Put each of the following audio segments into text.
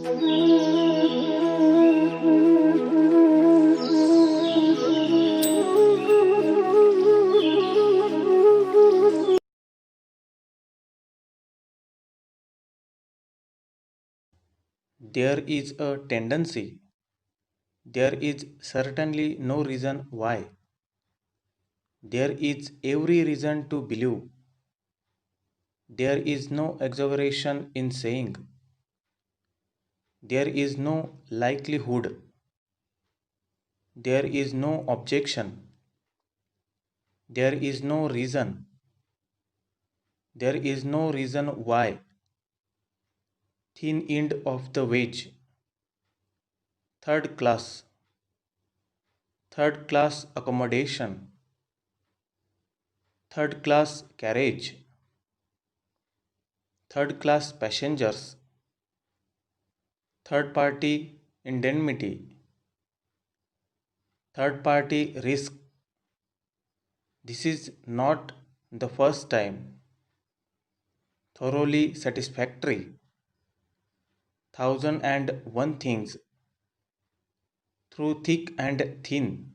There is a tendency. There is certainly no reason why. There is every reason to believe. There is no exaggeration in saying. There is no likelihood. There is no objection. There is no reason. There is no reason why. Thin end of the wedge. Third class. Third class accommodation. Third class carriage. Third class passengers. Third party indemnity. Third party risk. This is not the first time. Thoroughly satisfactory. Thousand and one things. Through thick and thin.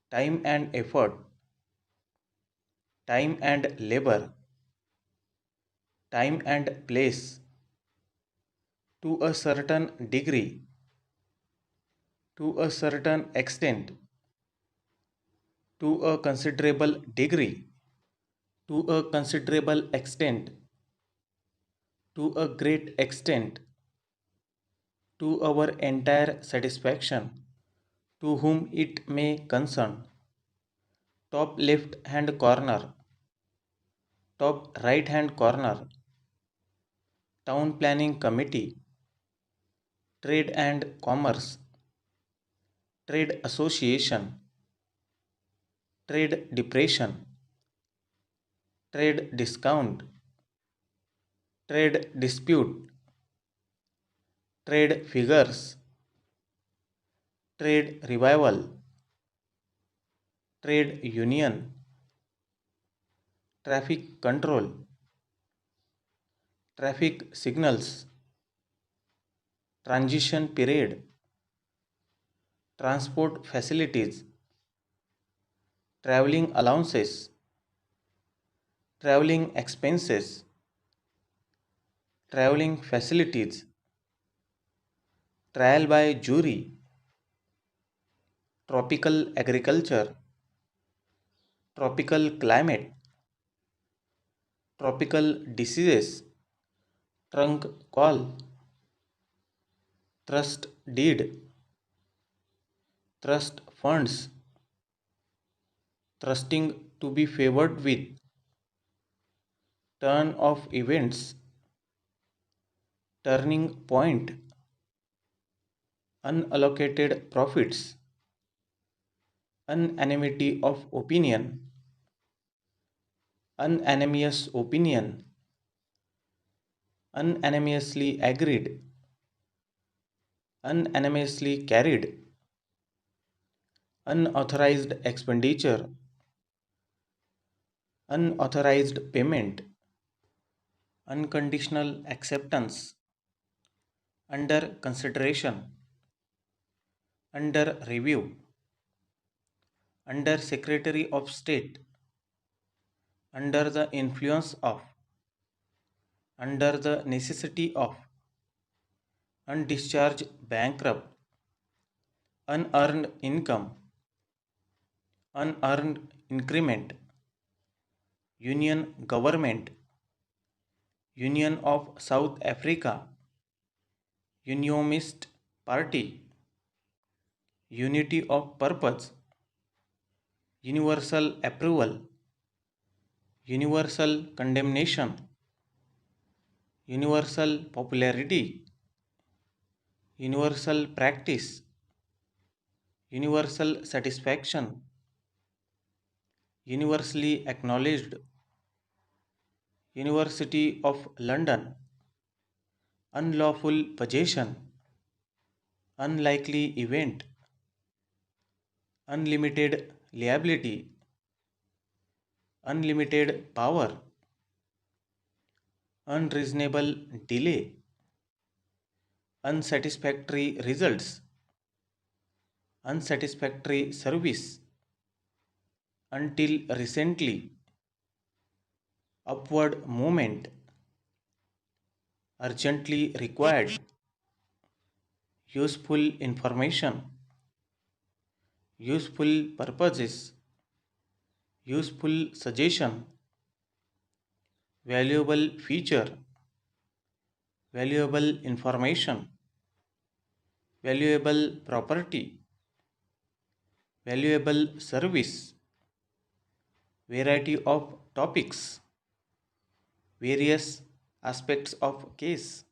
Time and effort. Time and labor. Time and place. To a certain degree. To a certain extent. To a considerable degree. To a considerable extent. To a great extent. To our entire satisfaction. To whom it may concern. Top left hand corner. Top right hand corner. Town Planning Committee. Trade and Commerce. Trade Association. Trade Depression. Trade Discount. Trade Dispute. Trade Figures. Trade Revival. Trade Union. Traffic Control. Traffic Signals. Transition Period. Transport Facilities. Traveling Allowances. Traveling Expenses. Traveling Facilities. Trial by Jury. Tropical Agriculture. Tropical Climate. Tropical Diseases. Trunk Call. Trust Deed. Trust Funds. Trusting to be favored with. Turn of events. Turning point. Unallocated profits. Unanimity of opinion. Unanimous opinion. Unanimously agreed. Unanimously carried. Unauthorized expenditure. Unauthorized payment. Unconditional acceptance. Under consideration. Under review. Under Secretary of State. Under the influence of. Under the necessity of. Undischarged bankrupt. Unearned income. Unearned increment. Union government. Union of South Africa. Unionist party. Unity of purpose. Universal approval. Universal condemnation. Universal popularity. Universal practice. Universal satisfaction. Universally acknowledged. University of London. Unlawful possession. Unlikely event. Unlimited liability. Unlimited power. Unreasonable delay. unsatisfactory results, unsatisfactory service, until recently, upward movement, urgently required, useful information, useful purposes, useful suggestion, valuable feature, valuable information, valuable property, valuable service, variety of topics, various aspects of case.